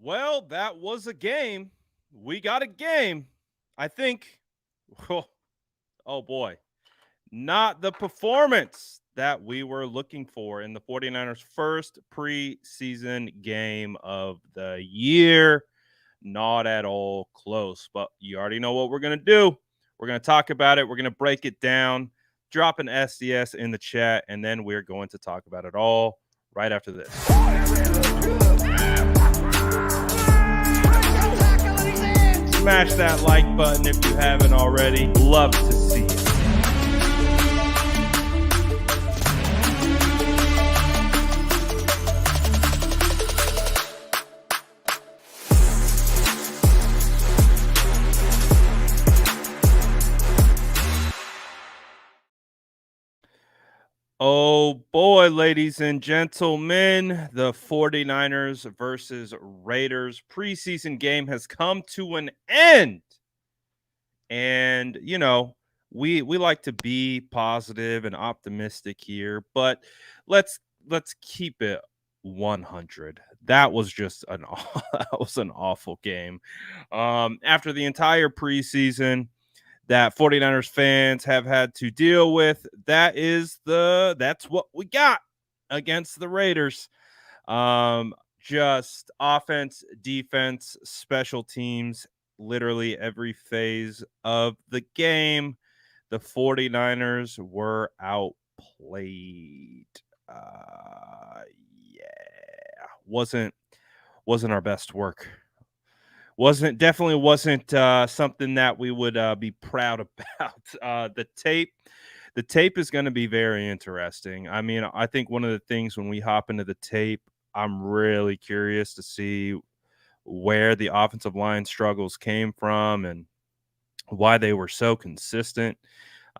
Well, that was a game. We got a game. I think. Oh, oh boy. Not the performance that we were looking for in the 49ers' first preseason game of the year. Not at all close, but you already know what we're going to do. We're going to talk about it. We're going to break it down, drop an SDS in the chat, and then we're going to talk about it all right after this. Smash that like button if you haven't already. Love to see it. Oh boy, ladies and gentlemen, the 49ers versus Raiders preseason game has come to an end. And, we like to be positive and optimistic here, but let's keep it 100. That was just that was an awful game. After the entire preseason that 49ers fans have had to deal with, that's what we got against the Raiders. Just offense, defense, special teams, literally every phase of the game. The 49ers were outplayed. Yeah, wasn't our best work. Definitely wasn't something that we would be proud about. The tape is going to be very interesting. I mean, I think one of the things when we hop into the tape, I'm really curious to see where the offensive line struggles came from and why they were so consistent.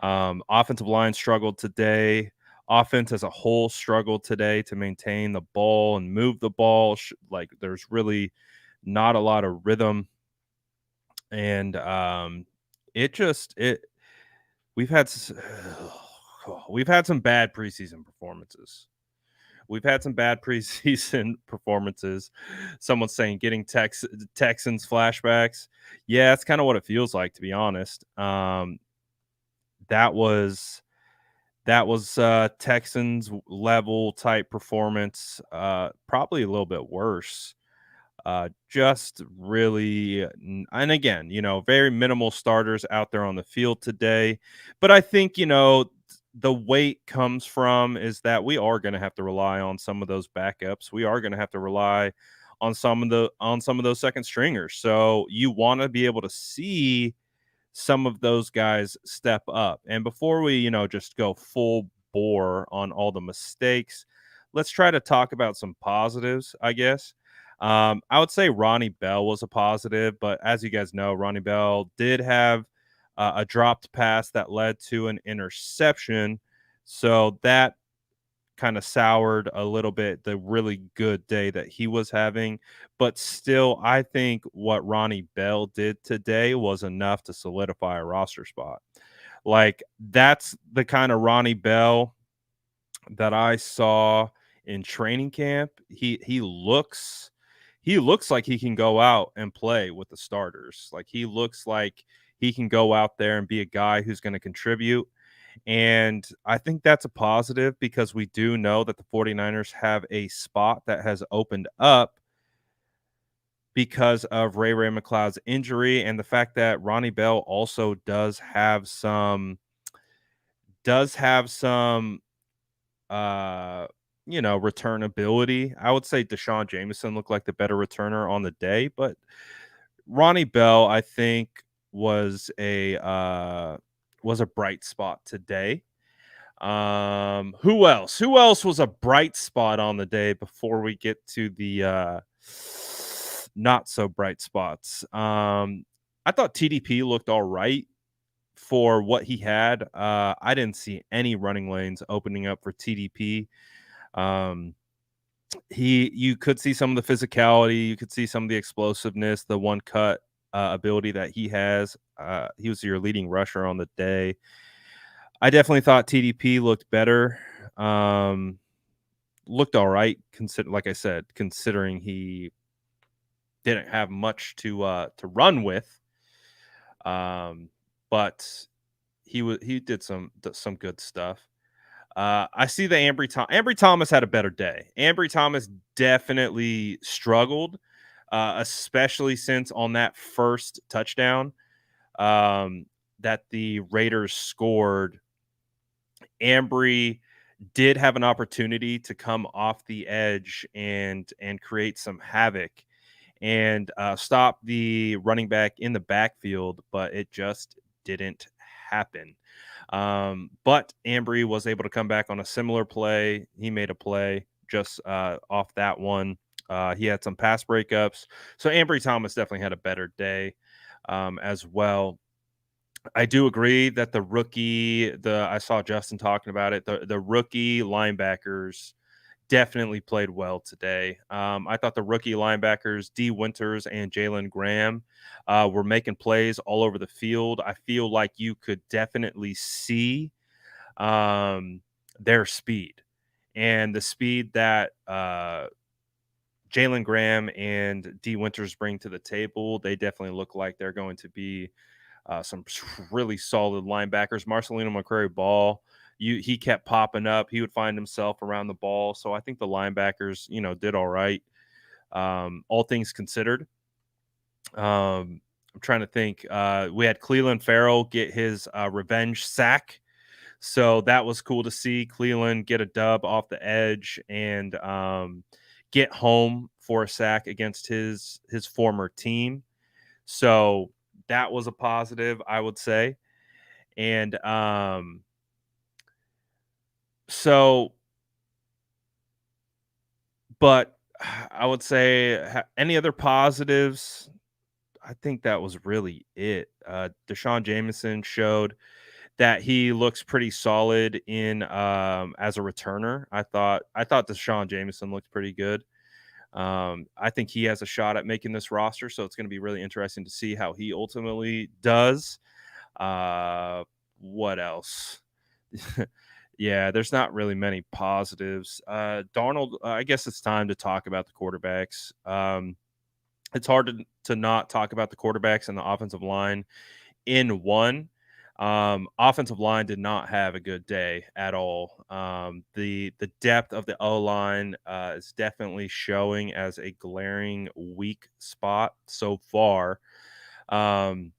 Offensive line struggled today. Offense as a whole struggled today to maintain the ball and move the ball. Like there's really not a lot of rhythm, and it we've had we've had some bad preseason performances. We've had some bad preseason performances. Someone's saying getting Texans flashbacks. Yeah, that's kind of what it feels like, to be honest. That was Texans level type performance. Probably a little bit worse. Just really, and again, very minimal starters out there on the field today. But I think, the weight comes from is that we are going to have to rely on some of those backups. We are going to have to rely on some of those second stringers. So you want to be able to see some of those guys step up. And before we, just go full bore on all the mistakes, let's try to talk about some positives, I guess. I would say Ronnie Bell was a positive, but as you guys know, Ronnie Bell did have a dropped pass that led to an interception. So that kind of soured a little bit the really good day that he was having. But still, I think what Ronnie Bell did today was enough to solidify a roster spot. Like, that's the kind of Ronnie Bell that I saw in training camp. He looks like he can go out and play with the starters. Like, he looks like he can go out there and be a guy who's going to contribute. And I think that's a positive because we do know that the 49ers have a spot that has opened up because of Ray McCloud's injury and the fact that Ronnie Bell also does have some uh returnability. I would say Deshaun Jameson looked like the better returner on the day, but Ronnie Bell, I think, was a bright spot today. Who else? Who else was a bright spot on the day before we get to the not so bright spots? I thought TDP looked all right for what he had. I didn't see any running lanes opening up for TDP. You could see some of the physicality, you could see some of the explosiveness, the one cut ability that he has. He was your leading rusher on the day. I definitely thought TDP looked better. Looked all right, like I said, considering he didn't have much to run with. But he did some good stuff. I see the Ambry Thomas had a better day. Ambry Thomas definitely struggled, especially since on that first touchdown um, that the Raiders scored, Ambry did have an opportunity to come off the edge and create some havoc and stop the running back in the backfield, but it just didn't happen. But Ambry was able to come back on a similar play. He made a play just off that one. He had some pass breakups. So Ambry Thomas definitely had a better day as well. I do agree that I saw Justin talking about it. The rookie linebackers definitely played well today. I thought the rookie linebackers, D. Winters and Jalen Graham, were making plays all over the field. I feel like you could definitely see their speed and the speed that Jalen Graham and D. Winters bring to the table. They definitely look like they're going to be some really solid linebackers. Marcelino McCrary Ball, he kept popping up. He would find himself around the ball. So I think the linebackers, did all right. All things considered. I'm trying to think. We had Cleveland Farrell get his revenge sack. So that was cool to see Cleveland get a dub off the edge and get home for a sack against his former team. So that was a positive, I would say. And so, but I would say any other positives, I think that was really it. Deshaun Jameson showed that he looks pretty solid in as a returner. I thought Deshaun Jameson looked pretty good. I think he has a shot at making this roster, so it's going to be really interesting to see how he ultimately does. Uh, what else? Yeah, there's not really many positives. Darnold, I guess it's time to talk about the quarterbacks. It's hard to not talk about the quarterbacks and the offensive line in one. Offensive line did not have a good day at all. The depth of the O line is definitely showing as a glaring weak spot so far. Um,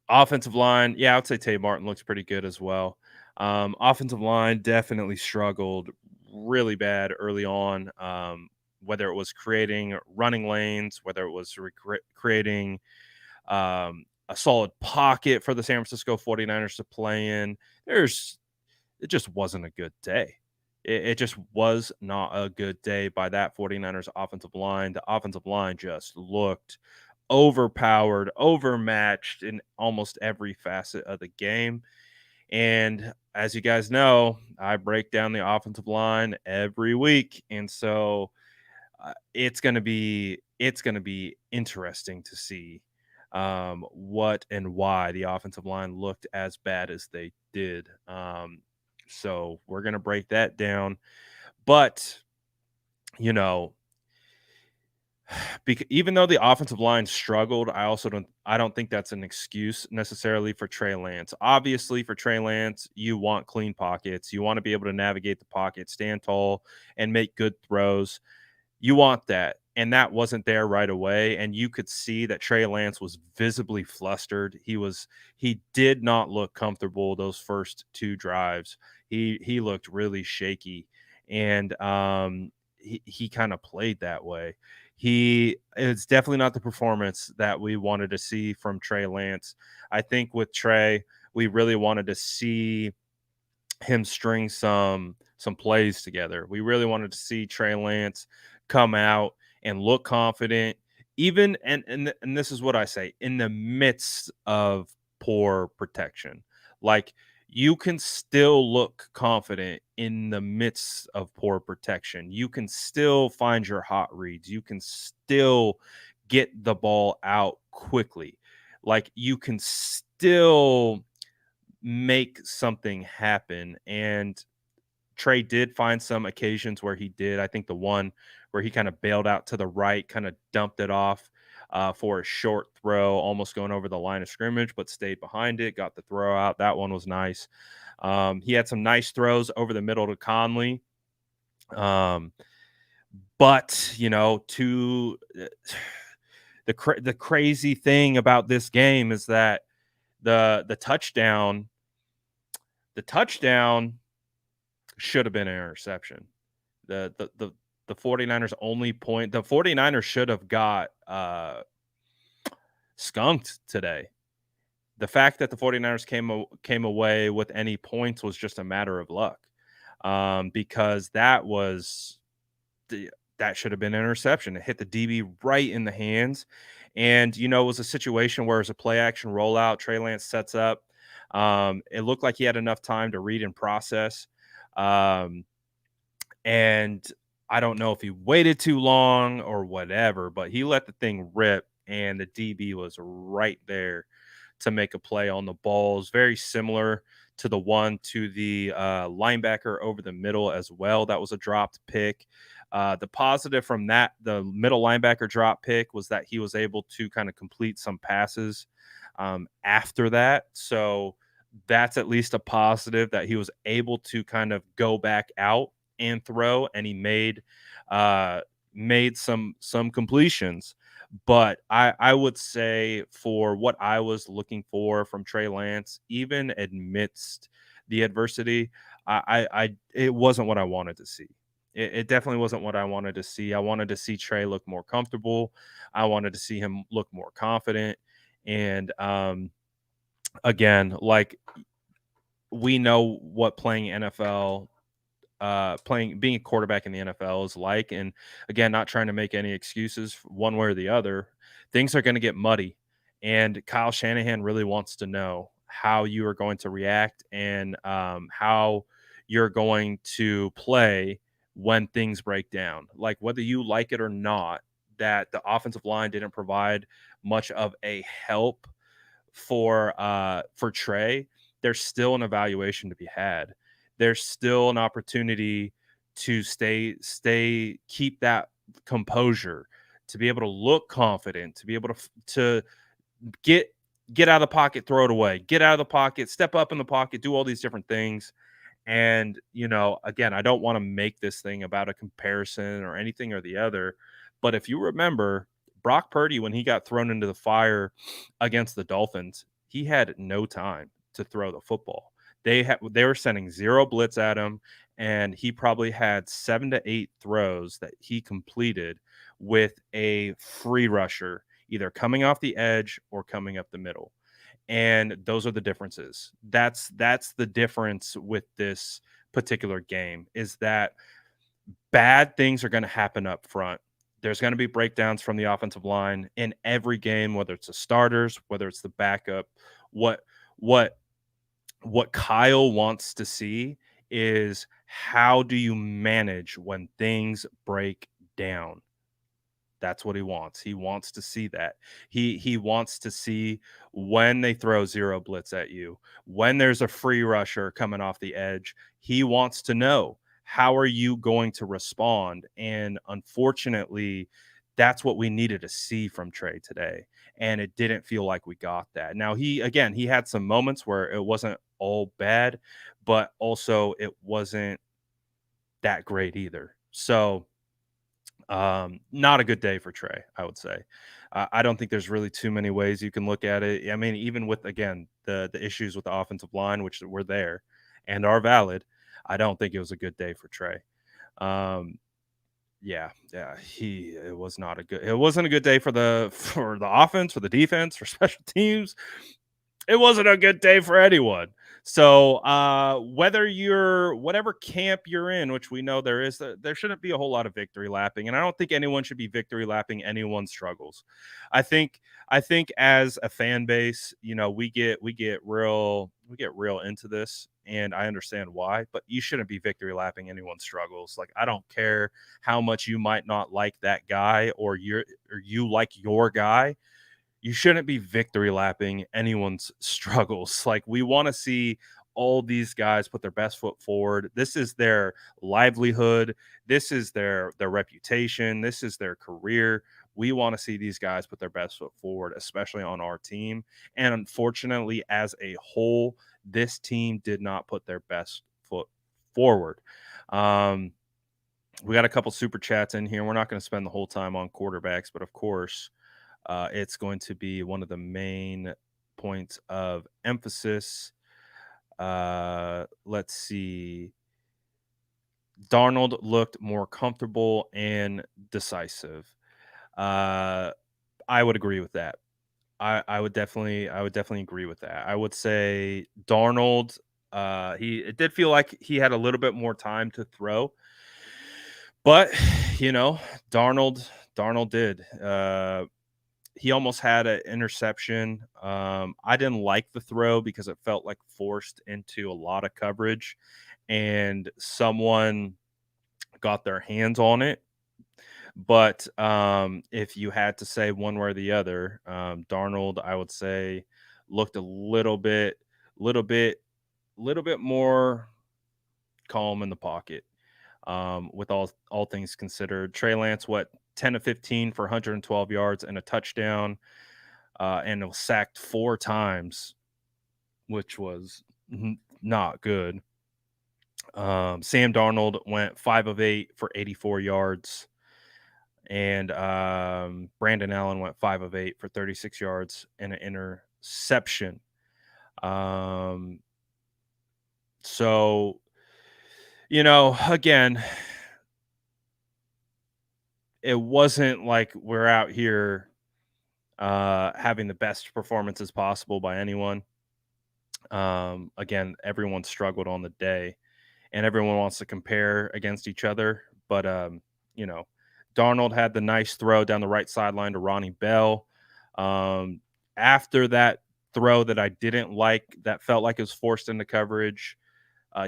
Offensive line, yeah, I would say Tay Martin looks pretty good as well. Offensive line definitely struggled really bad early on, whether it was creating running lanes, whether it was creating a solid pocket for the San Francisco 49ers to play in. It just wasn't a good day. It just was not a good day by that 49ers offensive line. The offensive line just looked overpowered, overmatched in almost every facet of the game. And as you guys know, I break down the offensive line every week. And so it's gonna be interesting to see what and why the offensive line looked as bad as they did. So we're gonna break that down, but you know, even though the offensive line struggled, I don't think that's an excuse necessarily for Trey Lance. Obviously, for Trey Lance, you want clean pockets, you want to be able to navigate the pocket, stand tall, and make good throws. You want that, and that wasn't there right away, and you could see that Trey Lance was visibly flustered. He did not look comfortable those first 2 drives. He looked really shaky, and he kind of played that way. It's definitely not the performance that we wanted to see from Trey Lance. I think with Trey, we really wanted to see him string some plays together. We really wanted to see Trey Lance come out and look confident, even and this is what I say, in the midst of poor protection. Like, you can still look confident in the midst of poor protection. You can still find your hot reads. You can still get the ball out quickly. Like, you can still make something happen. And Trey did find some occasions where he did. I think the one where he kind of bailed out to the right, kind of dumped it off. for a short throw, almost going over the line of scrimmage, but stayed behind it, got the throw out. That one was nice. He had some nice throws over the middle to Conley. Um, but to the crazy thing about this game is that the touchdown the touchdown should have been an interception. The 49ers only point the 49ers should have got skunked today. The fact that the 49ers came away with any points was just a matter of luck. Because that should have been an interception. It hit the DB right in the hands. And, it was a situation where it was a play action rollout. Trey Lance sets up. It looked like he had enough time to read and process. And I don't know if he waited too long or whatever, but he let the thing rip, and the DB was right there to make a play on the balls. Very similar to the one to the linebacker over the middle as well. That was a dropped pick. The positive from the middle linebacker drop pick, was that he was able to kind of complete some passes after that. So that's at least a positive, that he was able to kind of go back out and throw, and he made some completions. But I would say, for what I was looking for from Trey Lance, even amidst the adversity, it wasn't what I wanted to see. It definitely wasn't what I wanted to see. I wanted to see Trey look more comfortable. I wanted to see him look more confident. And again, like, we know what playing NFL being a quarterback in the NFL is like. And again, not trying to make any excuses one way or the other, things are going to get muddy. And Kyle Shanahan really wants to know how you are going to react, and how you're going to play when things break down. Like, whether you like it or not, that the offensive line didn't provide much of a help for Trey, there's still an evaluation to be had. There's still an opportunity to keep that composure, to be able to look confident, to be able to get out of the pocket, throw it away, get out of the pocket, step up in the pocket, do all these different things. And, again, I don't want to make this thing about a comparison or anything or the other. But if you remember, Brock Purdy, when he got thrown into the fire against the Dolphins, he had no time to throw the football. They were sending zero blitz at him, and he probably had 7 to 8 throws that he completed with a free rusher, either coming off the edge or coming up the middle. And those are the differences. That's the difference with this particular game, is that bad things are going to happen up front. There's going to be breakdowns from the offensive line in every game, whether it's the starters, whether it's the backup. What Kyle wants to see is, how do you manage when things break down? That's what he wants. He wants to see that. He wants to see when they throw zero blitz at you, when there's a free rusher coming off the edge. He wants to know, how are you going to respond? And unfortunately, that's what we needed to see from Trey today. And it didn't feel like we got that. Now, he had some moments where it wasn't all bad, but also it wasn't that great either. So not a good day for Trey, I would say. I don't think there's really too many ways you can look at it. I mean, even with, again, the issues with the offensive line, which were there and are valid, I don't think it was a good day for Trey. Yeah, it wasn't a good day for the offense, for the defense, for special teams. It wasn't a good day for anyone. So whatever camp you're in, which we know there shouldn't be a whole lot of victory lapping, and I don't think anyone should be victory lapping anyone's struggles. I think as a fan base, we get real into this, and I understand why, but you shouldn't be victory lapping anyone's struggles. Like, I don't care how much you might not like that guy, or you like your guy. You shouldn't be victory lapping anyone's struggles. Like, we want to see all these guys put their best foot forward. This is their livelihood. This is their reputation. This is their career. We want to see these guys put their best foot forward, especially on our team. And unfortunately, as a whole, this team did not put their best foot forward. Um, we got a couple super chats in here. We're not going to spend the whole time on quarterbacks, but of course, it's going to be one of the main points of emphasis. Let's see. Darnold looked more comfortable and decisive. Uh, I would agree with that. I would definitely agree with that. I would say Darnold. He it did feel like he had a little bit more time to throw, but you know, Darnold did. He almost had an interception. I didn't like the throw because it felt like forced into a lot of coverage, and someone got their hands on it. But if you had to say one way or the other, Darnold, I would say, looked a little bit, little bit more calm in the pocket. With all things considered, Trey Lance, what 10 to 15 for 112 yards and a touchdown, and was sacked 4 times, which was not good. Sam Darnold went 5 of 8 for 84 yards. And Brandon Allen went 5 of 8 for 36 yards and an interception. Um, so, again, it wasn't like we're out here having the best performances possible by anyone. Again, everyone struggled on the day, and everyone wants to compare against each other. But you know, Darnold had the nice throw down the right sideline to Ronnie Bell. Um, After that throw that I didn't like, that felt like it was forced into coverage,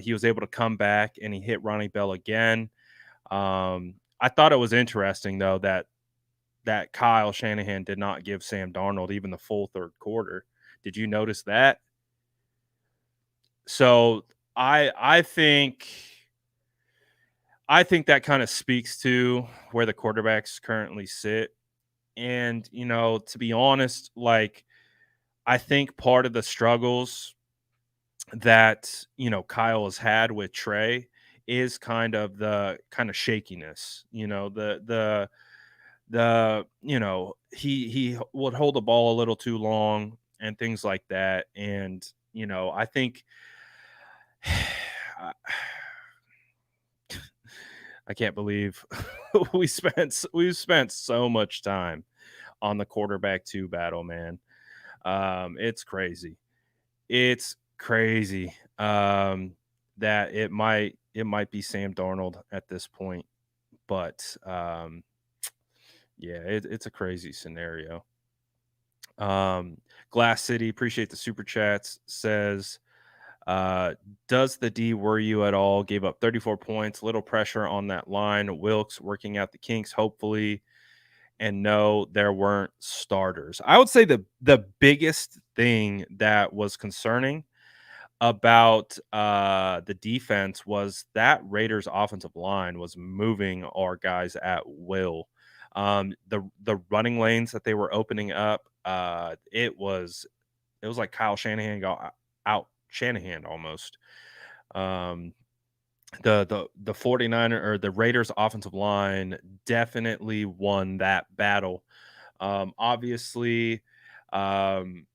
he was able to come back and he hit Ronnie Bell again. I thought it was interesting though that Kyle Shanahan did not give Sam Darnold even the full third quarter. Did you notice that? So I think that kind of speaks to where the quarterbacks currently sit. And, to be honest, like I think part of the struggles that, Kyle has had with Trey is kind of the kind of shakiness, he would hold the ball a little too long and things like that. And, I think I can't believe we've spent so much time on the quarterback 2 battle, man. It's crazy. It's crazy that it might be Sam Darnold at this point, but yeah, it's a crazy scenario. Glass City, appreciate the super chats. Says, does the D worry you at all? Gave up 34 points, little pressure on that line. Wilkes working out the kinks, hopefully. And no, there weren't starters. I would say the biggest thing that was concerning about the defense was that Raiders offensive line was moving our guys at will. The running lanes that they were opening up, it was like Kyle Shanahan got out Shanahan almost. Um, the 49er or the Raiders offensive line definitely won that battle. Obviously, um,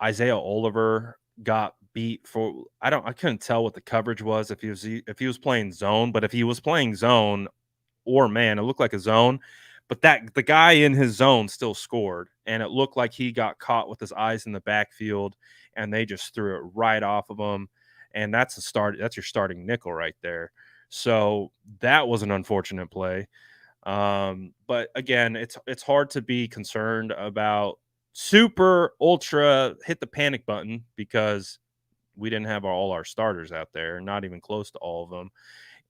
Isaiah Oliver got beat for I couldn't tell what the coverage was if he was playing zone, but if he was playing zone or man, it looked like a zone. But that the guy in his zone still scored, and it looked like he got caught with his eyes in the backfield, and they just threw it right off of him. And that's a start. That's your starting nickel right there. So that was an unfortunate play. But again, it's hard to be concerned about super ultra hit the panic button because we didn't have all our starters out there, not even close to all of them.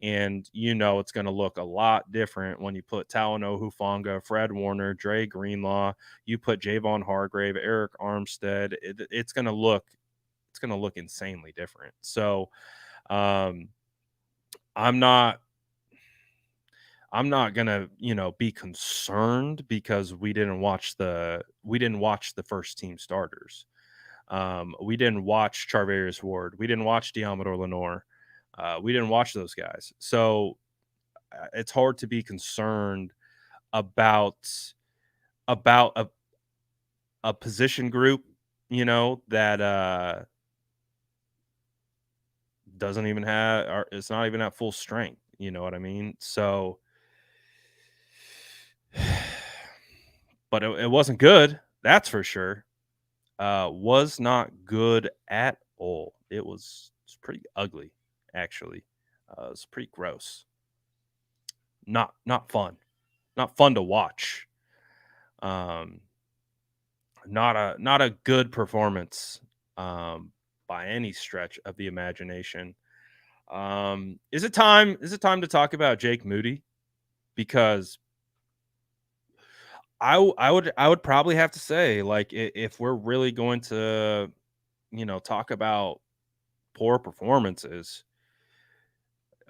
And it's going to look a lot different when you put Talano Hufanga, Fred Warner, Dre Greenlaw, you put Javon Hargrave, Eric Armstead. It's going to look insanely different. So um, I'm not I'm not gonna, be concerned because we didn't watch the first team starters. We didn't watch Charvarius Ward. We didn't watch Deommodore Lenoir. We didn't watch those guys. So it's hard to be concerned about about a position group, that doesn't even have or it's not even at full strength. You know what I mean? So, but it wasn't good. That's for sure. Was not good at all. It's pretty ugly, actually. It's pretty gross. Not fun. Not fun to watch. Um, not a good performance by any stretch of the imagination. Is it time to talk about Jake Moody? Because I would probably have to say, like, if we're really going to, talk about poor performances,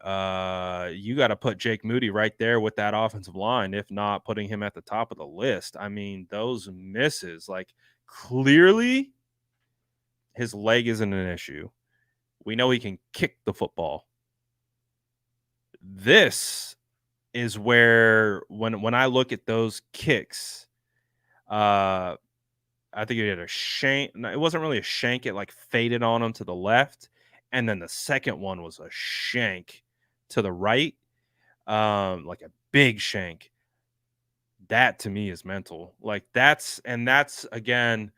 you got to put Jake Moody right there with that offensive line, if not putting him at the top of the list. I mean, those misses, like, clearly his leg isn't an issue. We know he can kick the football. This is where when I look at those kicks, uh I think he had a shank. No, it wasn't really a shank. It like faded on him to the left, and then the second one was a shank to the right, like a big shank. That to me is mental. Like that's again,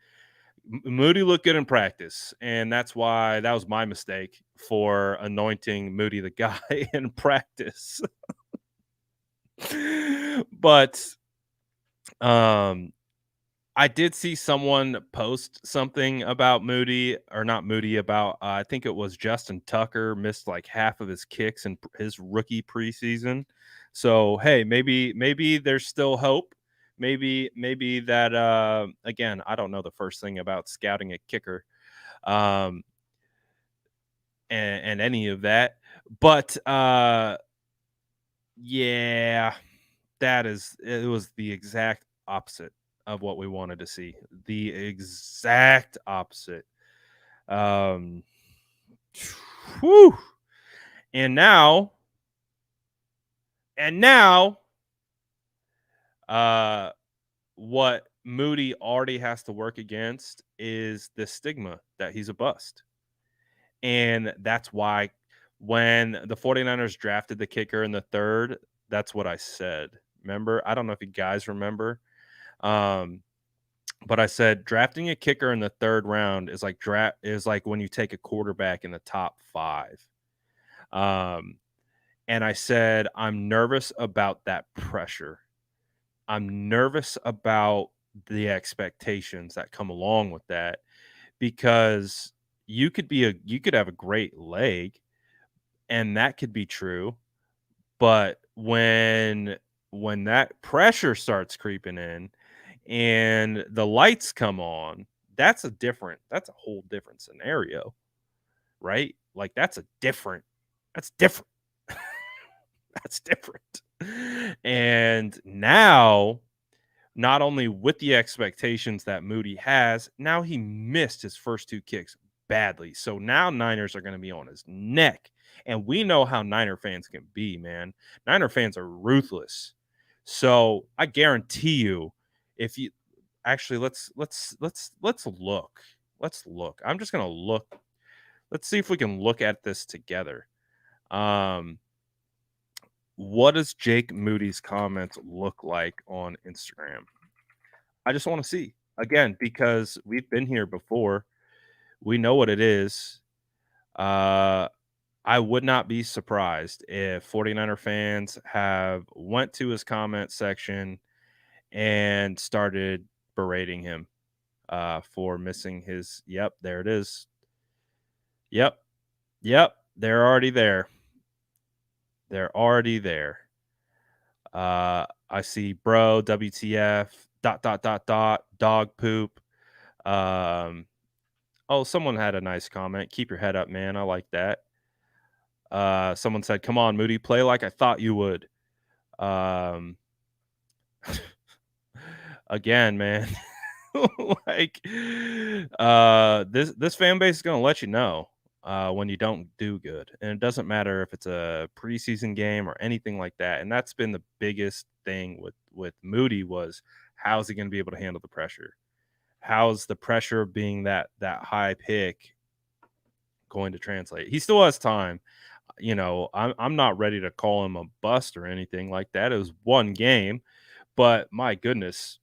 Moody looked good in practice, and that's why that was my mistake for anointing Moody the guy in practice. But um I did see someone post something about Moody, or not Moody, about I think it was Justin Tucker missed like half of his kicks in his rookie preseason. So hey, maybe there's still hope. Maybe that again, I don't know the first thing about scouting a kicker, um, and any of that, but yeah, it was the exact opposite of what we wanted to see. The exact opposite. Um whew. And now and now uh what Moody already has to work against is the stigma that he's a bust. And that's why when the 49ers drafted the kicker in the third, that's what I said. Remember? I don't know if you guys remember. Um But I said drafting a kicker in the third round is like when you take a quarterback in the top 5. Um, and I said I'm nervous about that pressure. I'm nervous about the expectations that come along with that, because you could have a great leg, and that could be true, but when that pressure starts creeping in and the lights come on, that's a whole different scenario, right? Like that's different. That's different. And now, not only with the expectations that Moody has, now he missed his first 2 kicks badly. So now Niners are going to be on his neck. And we know how Niner fans can be, man. Niner fans are ruthless. So I guarantee you, if you actually let's look. Let's look. I'm just gonna look. Let's see if we can look at this together. Um, what does Jake Moody's comments look like on Instagram? I just want to see again because we've been here before. We know what it is. Uh, I would not be surprised if 49er fans have went to his comment section and started berating him for missing his. Yep, there it is. Yep, yep, they're already there. They're already there. I see, bro, WTF, dot, dot, dot, dot, dog poop. Um, oh, someone had a nice comment. Keep your head up, man. I like that. Someone said, come on, Moody, play like I thought you would. Um, again, man, like, this fan base is gonna let you know, when you don't do good, and it doesn't matter if it's a preseason game or anything like that, and that's been the biggest thing with Moody was how's he gonna be able to handle the pressure? How's the pressure of being that high pick going to translate? He still has time. I'm not ready to call him a bust or anything like that. It was one game, but my goodness,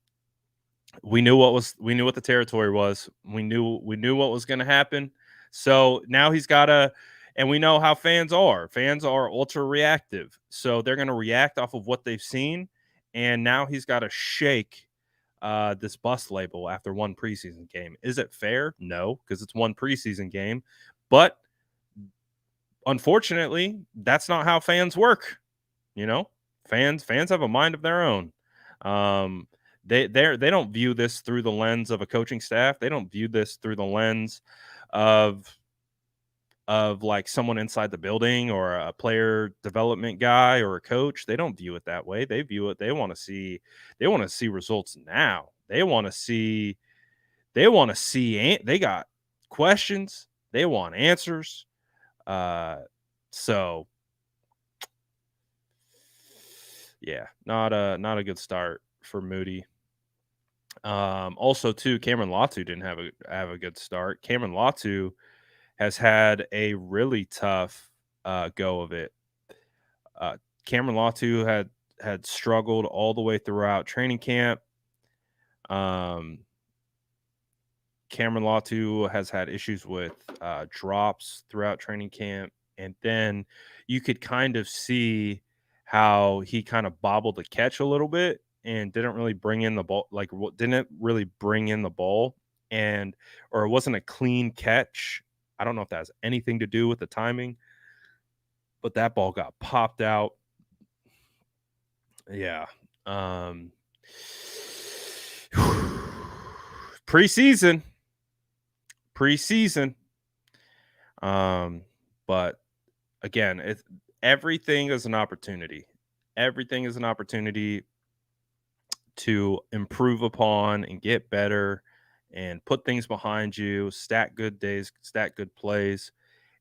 we knew what the territory was. We knew what was going to happen. So now he's got to, and we know how fans are. Fans are ultra reactive, so they're going to react off of what they've seen. And now he's got to shake this bust label after one preseason game. Is it fair? No, because it's one preseason game. But unfortunately, that's not how fans work. You know, fans have a mind of their own. Um, they don't view this through the lens of a coaching staff. They don't view this through the lens of like someone inside the building or a player development guy or a coach. They don't view it that way. They view it. They want to see results now. They got questions. They want answers. Uh, so yeah, not a good start for Moody. Also, too, Cameron Latu didn't have a good start. Cameron Latu has had a really tough go of it. Uh, Cameron Latu had struggled all the way throughout training camp. Um, Cameron Latu has had issues with drops throughout training camp, and then you could kind of see how he kind of bobbled the catch a little bit and didn't really bring in the ball, didn't really bring in the ball, and or it wasn't a clean catch. I don't know if that has anything to do with the timing, but that ball got popped out. Yeah. Um, preseason, preseason. Um, but again, everything is an opportunity. Everything is an opportunity to improve upon and get better and put things behind you, stack good days, stack good plays.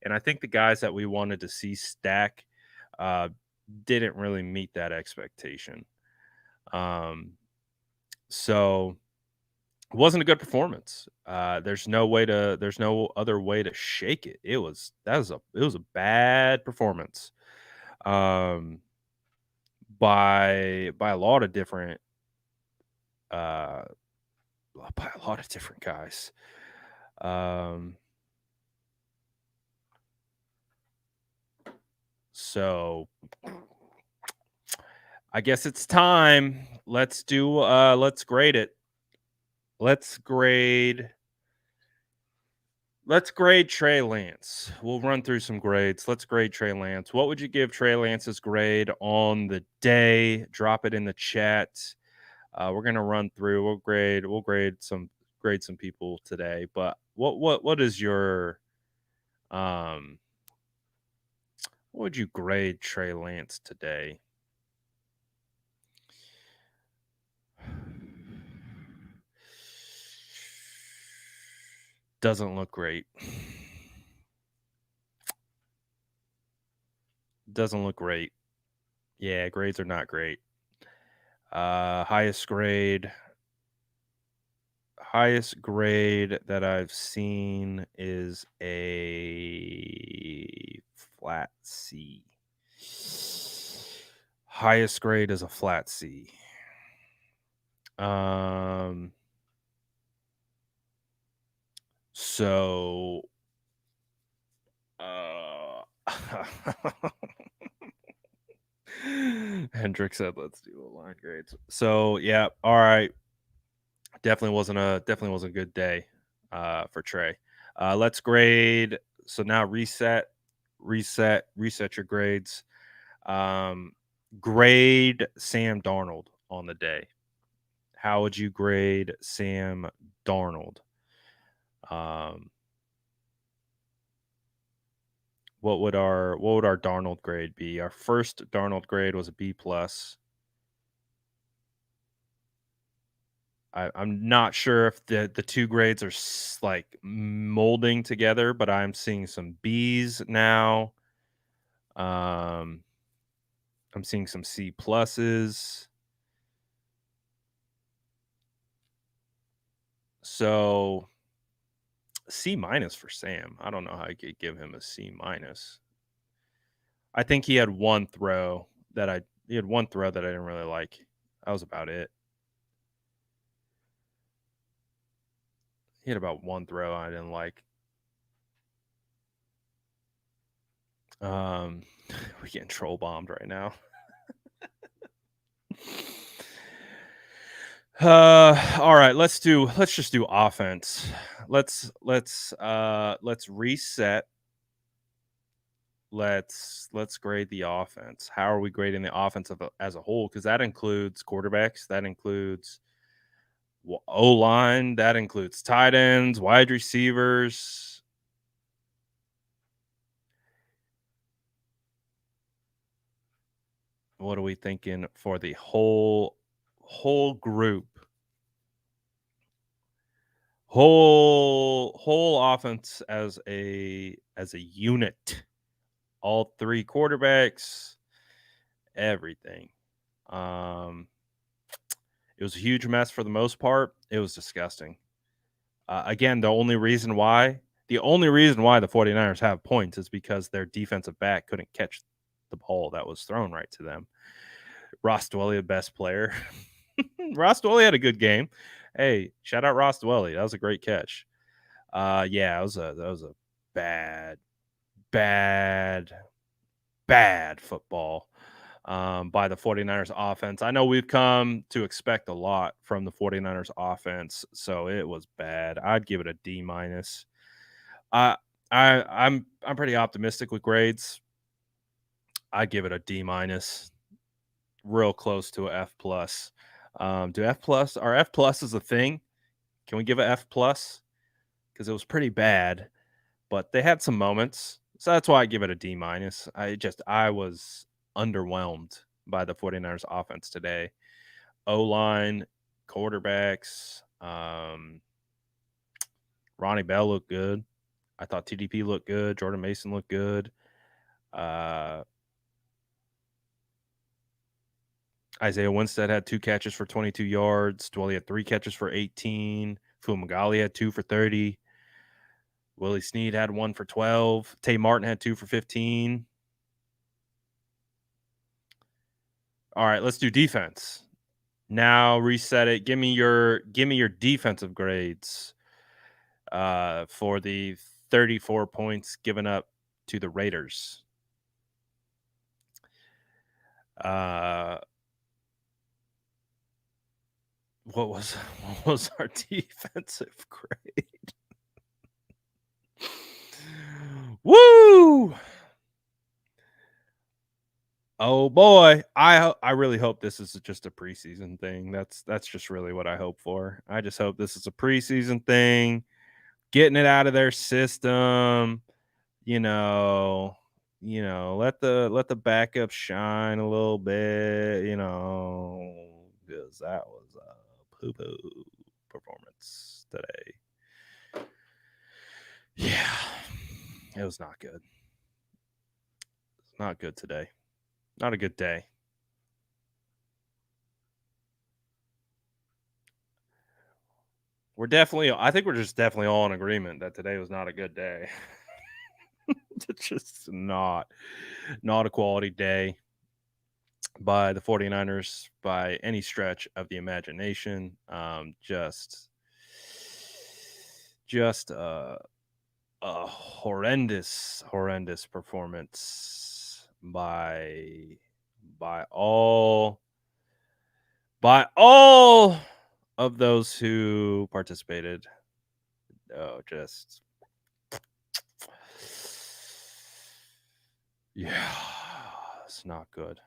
And I think the guys that we wanted to see stack uh, didn't really meet that expectation. Um, so it wasn't a good performance. There's no other way to shake it. It was a bad performance. Um, by a lot of different uh by a lot of different guys. Um, so I guess it's time. Let's grade it. Let's grade let's grade Trey Lance. We'll run through some grades. Let's grade Trey Lance. What would you give Trey Lance's grade on the day? Drop it in the chat. We're gonna run through. We'll grade some people today. But what is your um what would you grade Trey Lance today? Doesn't look great. Doesn't look great. Yeah, grades are not great. Highest grade that I've seen is a flat C. Highest grade is a flat C. Um so uh Hendrick said let's do line grades. So yeah, all right. Definitely wasn't a good day for Trey. Let's grade. So now reset your grades. Um, grade Sam Darnold on the day. How would you grade Sam Darnold? Um, what would our Darnold grade be? Our first Darnold grade was a B plus. I'm not sure if the two grades are like molding together, but I'm seeing some B's now. Um, I'm seeing some C pluses. So C minus for Sam. I don't know how I could give him a C minus. I think he had one throw that I didn't really like. That was about it. He had about one throw I didn't like. Um, we're getting troll bombed right now. All right, let's just do offense. Let's reset. Let's grade the offense. How are we grading the offense as a whole? Because that includes quarterbacks, that includes O line, that includes tight ends, wide receivers. What are we thinking for the whole group? Whole offense as a unit. All three quarterbacks, everything. Um it was a huge mess for the most part. It was disgusting. Again, the only reason why the 49ers have points is because their defensive back couldn't catch the ball that was thrown right to them. Ross Dwelly, the best player. Ross Dwelly had a good game. Hey, shout out Ross Dwelly. That was a great catch. Yeah, that was a bad, bad, bad football by the 49ers offense. I know we've come to expect a lot from the 49ers offense, so it was bad. I'd give it a D minus. I I'm pretty optimistic with grades. I'd give it a D minus, real close to a F plus. Do F plus are F plus is a thing? Can we give a F plus? Because it was pretty bad, but they had some moments. So that's why I give it a D minus. I was underwhelmed by the 49ers offense today. O line, quarterbacks, Ronnie Bell looked good. I thought TDP looked good. Jordan Mason looked good. Uh, Isaiah Winstead had 2 catches for 22 yards. Dwelly had 3 catches for 18. Fumagalli had 2 for 30. Willie Snead had 1 for 12. Tay Martin had 2 for 15. All right, let's do defense. Now reset it. Give me your defensive grades for the 34 points given up to the Raiders. What was our defensive grade? Woo! Oh boy, I really hope this is just a preseason thing. That's just really what I hope for. I just hope this is a preseason thing, getting it out of their system. You know, let the backup shine a little bit. Because that was a poo poo performance today. Yeah, it was not good. It's not good today. Not a good day. I think we're just definitely all in agreement that today was not a good day. It's just not a quality day by the 49ers by any stretch of the imagination. Just a horrendous performance by all of those who participated. Oh, just yeah, it's not good.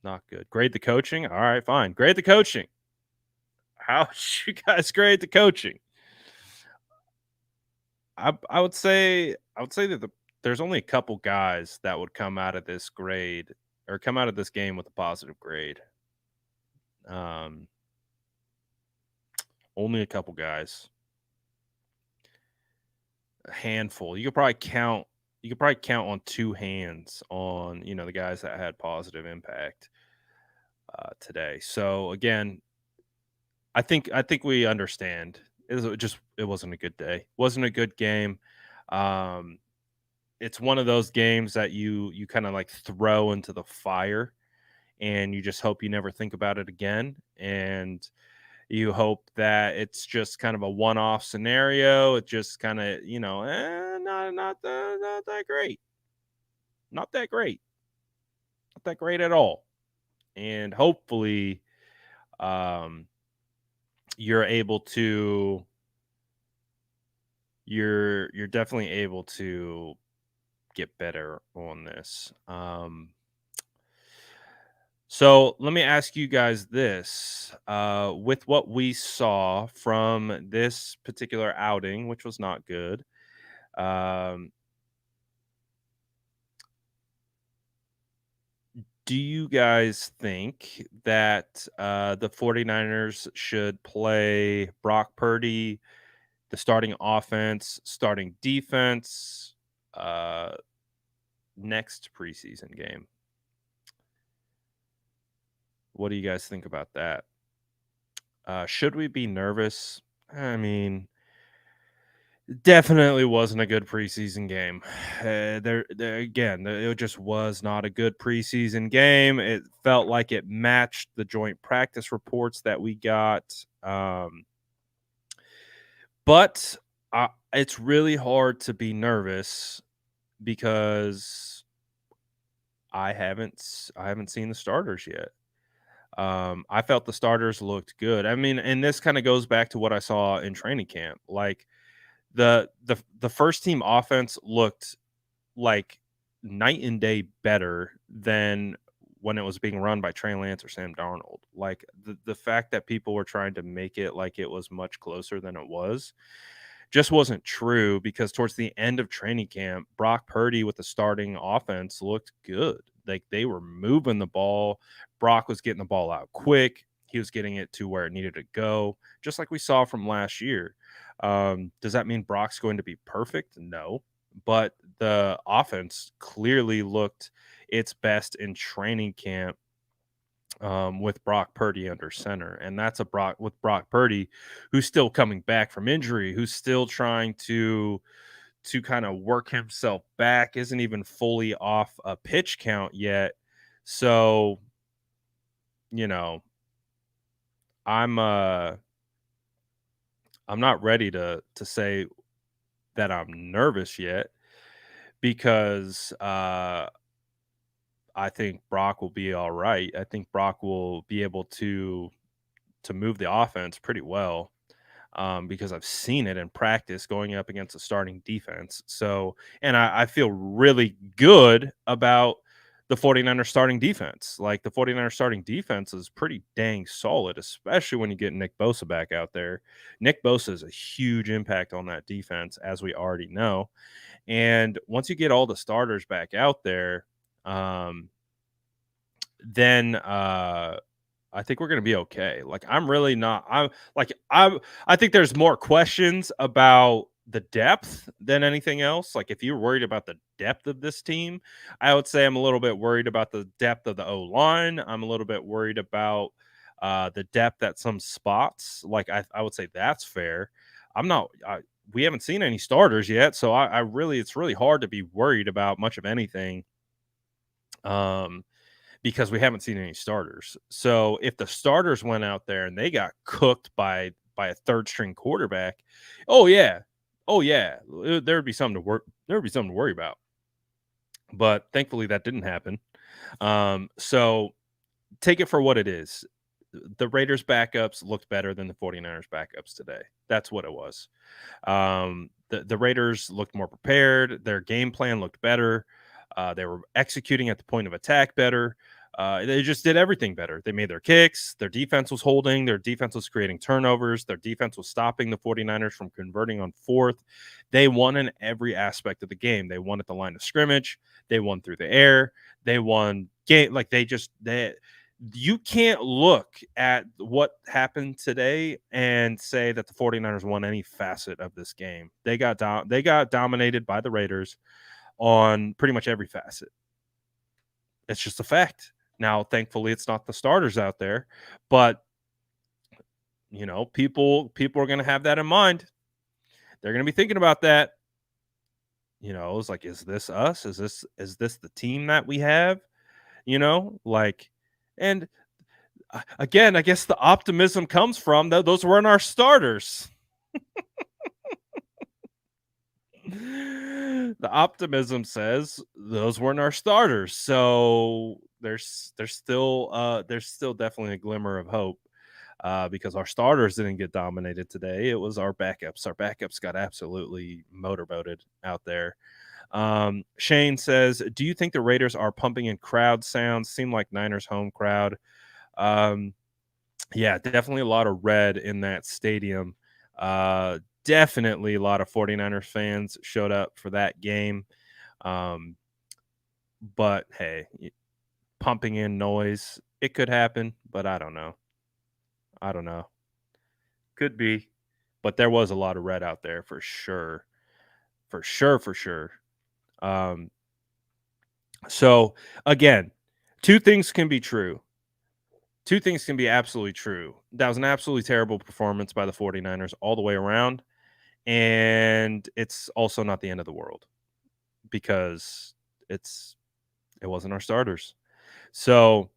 Not good. Grade the coaching. All right, fine. Grade the coaching. How should you guys grade the coaching? I would say that there's only a couple guys that would come out of this grade or come out of this game with a positive grade. Um, Only a couple guys. A handful. You could probably count on two hands on, the guys that had positive impact today. So again, I think we understand. It wasn't a good day. Wasn't a good game. Um, it's one of those games that you kind of like throw into the fire, and you just hope you never think about it again. And you hope that it's just kind of a one-off scenario. It just kind of, not that great, not that great, not that great at all. And hopefully, um, you're able to you're definitely able to get better on this. So let me ask you guys this: with what we saw from this particular outing, which was not good, um, do you guys think that the 49ers should play Brock Purdy, the starting offense, starting defense, uh, next preseason game? What do you guys think about that? Should we be nervous? I mean, definitely wasn't a good preseason game. There again, it just was not a good preseason game. It felt like it matched the joint practice reports that we got. But it's really hard to be nervous because I haven't seen the starters yet. I felt the starters looked good. I mean, and this kind of goes back to what I saw in training camp. Like the first team offense looked like night and day better than when it was being run by Trey Lance or Sam Darnold. Like the fact that people were trying to make it like it was much closer than it was just wasn't true, because towards the end of training camp, Brock Purdy with the starting offense looked good. Like they were moving the ball. Brock was getting the ball out quick. He was getting it to where it needed to go, just like we saw from last year. Does that mean Brock's going to be perfect? No, but the offense clearly looked its best in training camp, with Brock Purdy under center, and that's a Brock Purdy who's still coming back from injury, who's still trying to kind of work himself back, isn't even fully off a pitch count yet. So, you know, I'm uh I'm not ready to say that I'm nervous yet, because I think Brock will be all right. I think Brock will be able to move the offense pretty well, because I've seen it in practice going up against a starting defense. So, and I feel really good about the 49ers starting defense. Like the 49ers starting defense is pretty dang solid, especially when you get Nick Bosa back out there. Nick Bosa is a huge impact on that defense, as we already know. And once you get all the starters back out there, um, then I think we're gonna be okay. Like, I'm really not. I think there's more questions about the depth than anything else. Like, if you're worried about the depth of this team, I would say I'm a little bit worried about the depth of the O line. I'm a little bit worried about the depth at some spots. Like, I would say that's fair. I'm not. We haven't seen any starters yet, so it's really hard to be worried about much of anything. Um, because we haven't seen any starters. So if the starters went out there and they got cooked by a third string quarterback, oh yeah, oh yeah, there would be something to work. There would be something to worry about. But thankfully, that didn't happen. So take it for what it is. The Raiders backups looked better than the 49ers backups today. That's what it was. The Raiders looked more prepared. Their game plan looked better. They were executing at the point of attack better. They just did everything better. They made their kicks. Their defense was holding. Their defense was creating turnovers. Their defense was stopping the 49ers from converting on fourth. They won in every aspect of the game. They won at the line of scrimmage. They won through the air. They won game. Like they You can't look at what happened today and say that the 49ers won any facet of this game. They got dominated by the Raiders on pretty much every facet. It's just a fact. Now, thankfully, it's not the starters out there, but people are going to have that in mind. They're going to be thinking about that. It's like, is this us? Is this the team that we have? Like, and again, I guess the optimism comes from those weren't our starters. The optimism says those weren't our starters, so there's still definitely a glimmer of hope, because our starters didn't get dominated today. It was our backups. Our backups got absolutely motorboated out there. Shane says, "Do you think the Raiders are pumping in crowd sounds? Seem like Niners home crowd." Um, yeah, definitely a lot of red in that stadium. Definitely a lot of 49ers fans showed up for that game. Um, but hey, pumping in noise, it could happen, but I don't know. I don't know. Could be. But there was a lot of red out there for sure. For sure, for sure. Um, so again, two things can be true. Two things can be absolutely true. That was an absolutely terrible performance by the 49ers all the way around. And it's also not the end of the world because it wasn't our starters. So,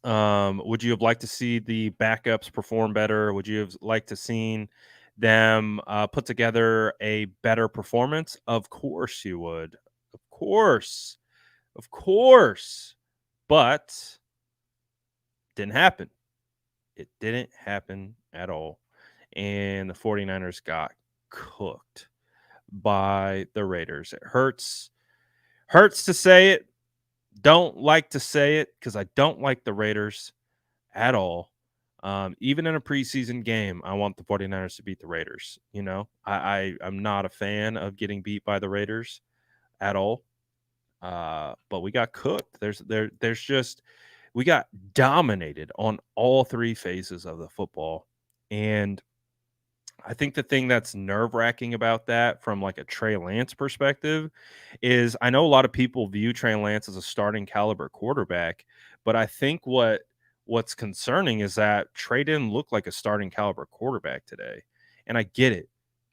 would you have liked to see the backups perform better? Would you have liked to seen them put together a better performance? Of course you would. Of course. Of course. But didn't happen. It didn't happen at all. And the 49ers got cooked by the Raiders. It hurts to say it. Don't like to say it because I don't like the Raiders at all. Even in a preseason game, I want the 49ers to beat the Raiders. I'm not a fan of getting beat by the Raiders at all. But we got cooked. There's just we got dominated on all three phases of the football. And I think the thing that's nerve-wracking about that from, like, a Trey Lance perspective is I know a lot of people view Trey Lance as a starting caliber quarterback, but I think what's concerning is that Trey didn't look like a starting caliber quarterback today, and I get it.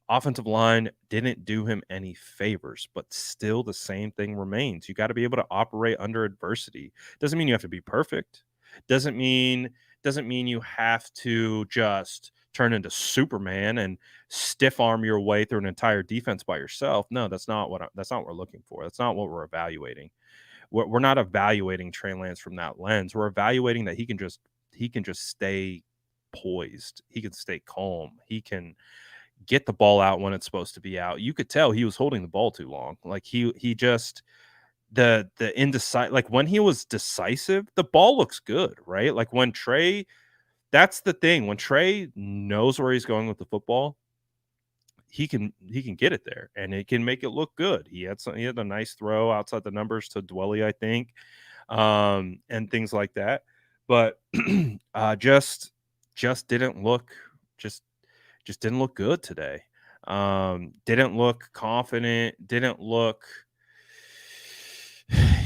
Offensive line didn't do him any favors, but still the same thing remains. You gotta be able to operate under adversity. Doesn't mean you have to be perfect. Doesn't mean doesn't mean you have to just turn into Superman and stiff arm your way through an entire defense by yourself. No, that's not what we're looking for. That's not what we're evaluating. We're not evaluating Trey Lance from that lens. We're evaluating that he can just stay poised. He can stay calm. He can get the ball out when it's supposed to be out. You could tell he was holding the ball too long. Like he just the indecisive, like when he was decisive, the ball looks good, right? Like when Trey, that's the thing. When Trey knows where he's going with the football, he can get it there and it can make it look good. He had a nice throw outside the numbers to Dwelly, I think, and things like that. But just didn't look just just didn't look good today. Didn't look confident, didn't look,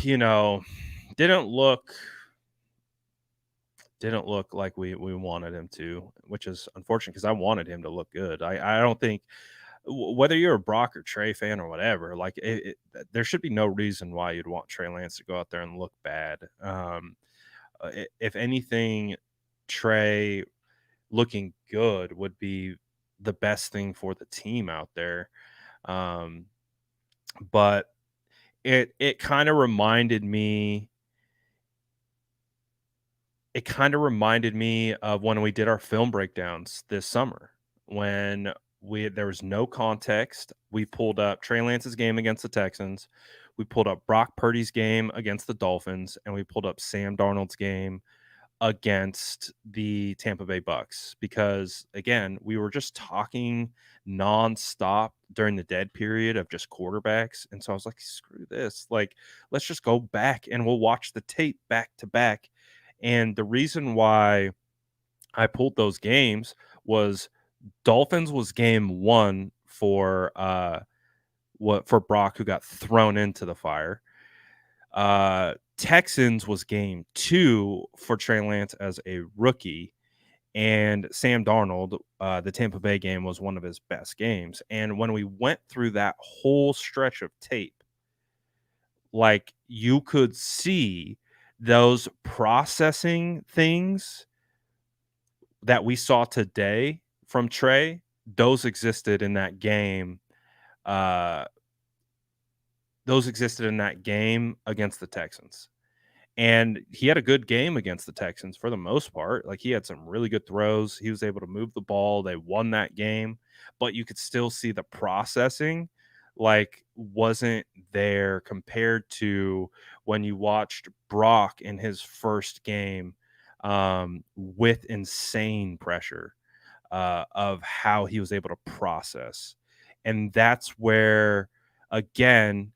you know, didn't look didn't look like we wanted him to, which is unfortunate because I wanted him to look good. I don't think whether you're a Brock or Trey fan or whatever, like there should be no reason why you'd want Trey Lance to go out there and look bad. If anything, Trey looking good would be the best thing for the team out there. Um, but it kind of reminded me of when we did our film breakdowns this summer when we there was no context. We pulled up Trey Lance's game against the Texans, we pulled up Brock Purdy's game against the Dolphins, and we pulled up Sam Darnold's game against the Tampa Bay Bucks because again, we were just talking nonstop during the dead period of just quarterbacks. And so I was like, screw this. Like, let's just go back and we'll watch the tape back to back And the reason why I pulled those games was Dolphins was game 1 for, for Brock, who got thrown into the fire. Texans was game 2 for Trey Lance as a rookie, and Sam Darnold, the Tampa Bay game was one of his best games. And when we went through that whole stretch of tape, like, you could see those processing things that we saw today from Trey, those existed in that game. Uh, those existed in that game against the Texans. And he had a good game against the Texans for the most part. Like, he had some really good throws. He was able to move the ball. They won that game, but you could still see the processing like wasn't there compared to when you watched Brock in his first game, with insane pressure, of how he was able to process. And that's where, again,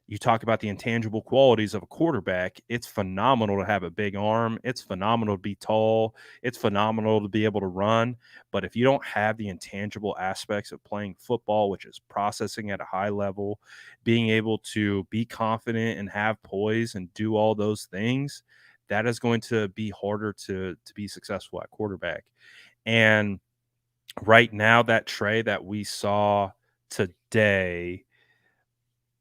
you talk about the intangible qualities of a quarterback. It's phenomenal to have a big arm. It's phenomenal to be tall. It's phenomenal to be able to run. But if you don't have the intangible aspects of playing football, which is processing at a high level, being able to be confident and have poise and do all those things, that is going to be harder to be successful at quarterback. And right now, that Trey that we saw today,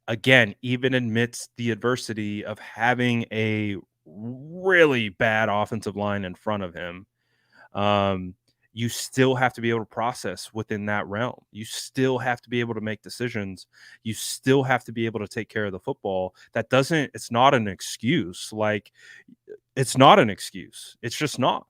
again, even amidst the adversity of having a really bad offensive line in front of him, um, you still have to be able to process within that realm. You still have to be able to make decisions. You still have to be able to take care of the football. It's not an excuse. Like, it's not an excuse. It's just not.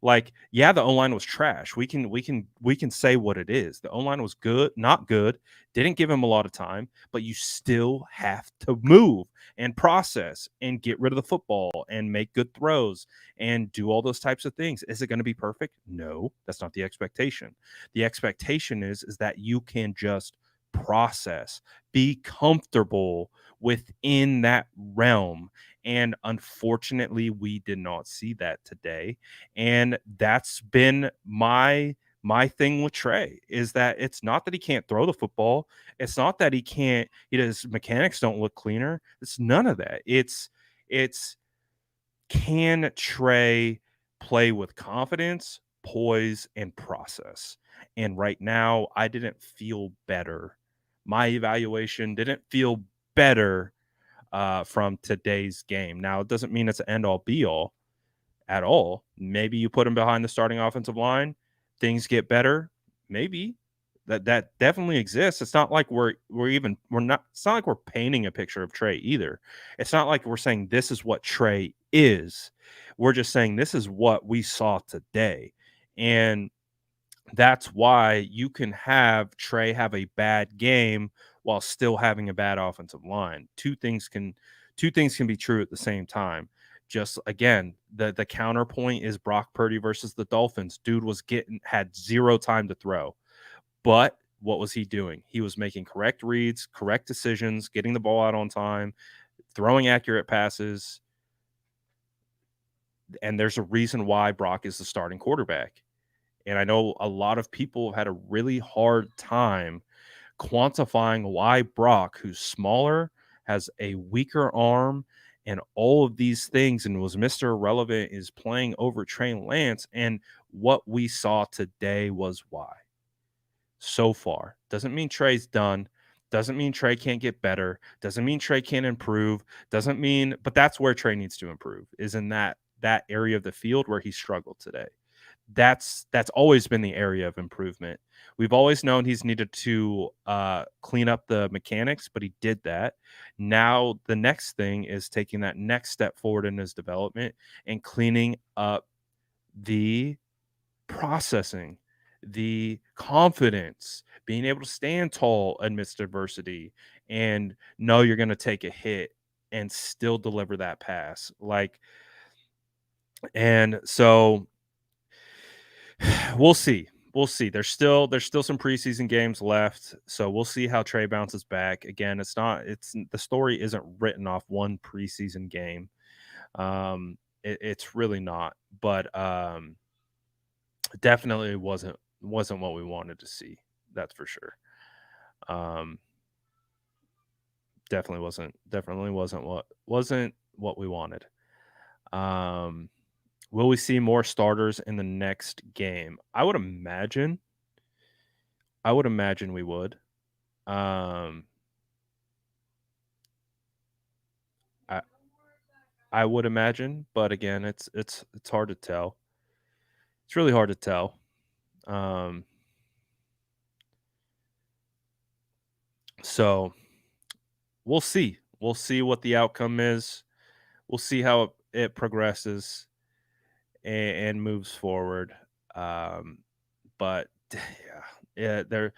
Like, yeah, the O-line was trash. We can say what it is. The O-line was good, not good, didn't give him a lot of time, but you still have to move and process and get rid of the football and make good throws and do all those types of things. Is it going to be perfect? No, that's not the expectation. The expectation is that you can just process, be comfortable within that realm. And unfortunately, we did not see that today. And that's been my thing with Trey, is that it's not that he can't throw the football. It's not that his mechanics don't look cleaner. It's none of that. It's can Trey play with confidence, poise, and process? And right now, I didn't feel better. My evaluation didn't feel better, from today's game. Now, it doesn't mean it's an end all be all at all. Maybe you put him behind the starting offensive line, things get better. Maybe that definitely exists. It's not like we're not. It's not like we're painting a picture of Trey either. It's not like we're saying this is what Trey is. We're just saying this is what we saw today, and that's why you can have Trey have a bad game while still having a bad offensive line. Two things can be true at the same time. Just again, the counterpoint is Brock Purdy versus the Dolphins. Dude had zero time to throw. But what was he doing? He was making correct reads, correct decisions, getting the ball out on time, throwing accurate passes. And there's a reason why Brock is the starting quarterback. And I know a lot of people have had a really hard time quantifying why Brock, who's smaller, has a weaker arm, and all of these things, and was Mr. Irrelevant, is playing over Trey Lance. And what we saw today was why. So far. Doesn't mean Trey's done. Doesn't mean Trey can't get better. Doesn't mean Trey can't improve. But that's where Trey needs to improve, is in that area of the field where he struggled today. That's always been the area of improvement. We've always known he's needed to clean up the mechanics, but he did that. Now the next thing is taking that next step forward in his development and cleaning up the processing, the confidence, being able to stand tall amidst adversity and know you're going to take a hit and still deliver that pass. And so we'll see. We'll see. There's still some preseason games left, so we'll see how Trey bounces back. Again, it's the story isn't written off one preseason game. It's really not. But definitely wasn't what we wanted to see. That's for sure. Um, definitely wasn't what we wanted. Um, will we see more starters in the next game? I would imagine we would. Um, I I would imagine, but again, it's hard to tell. It's really hard to tell. Um, so we'll see. We'll see what the outcome is. We'll see how it progresses and moves forward. Um, but yeah, there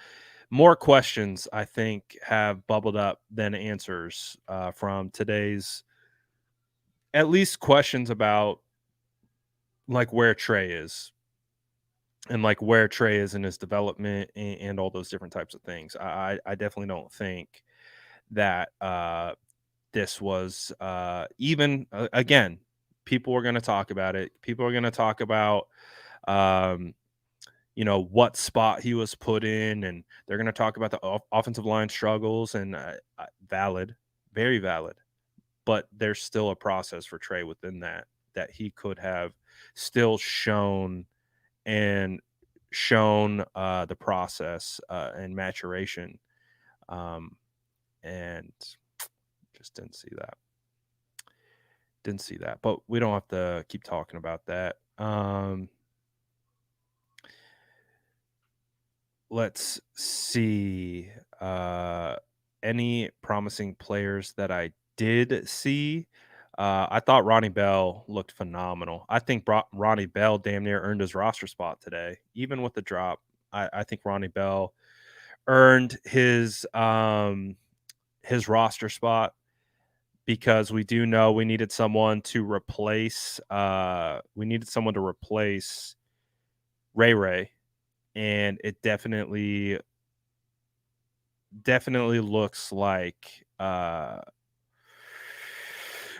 more questions I think have bubbled up than answers from today's. At least questions about like where Trey is and like where Trey is in his development and all those different types of things. I definitely don't think that this was even again. People are going to talk about it. People are going to talk about um, what spot he was put in, and they're going to talk about the offensive line struggles. And valid, very valid. But there's still a process for Trey within that he could have still and shown the process and maturation, um, and just didn't see that. Didn't see that, but we don't have to keep talking about that. Let's see. Any promising players that I did see? I thought Ronnie Bell looked phenomenal. I think Ronnie Bell damn near earned his roster spot today, even with the drop. I think Ronnie Bell earned his roster spot because we do know we needed someone to replace Ray Ray, and it definitely looks like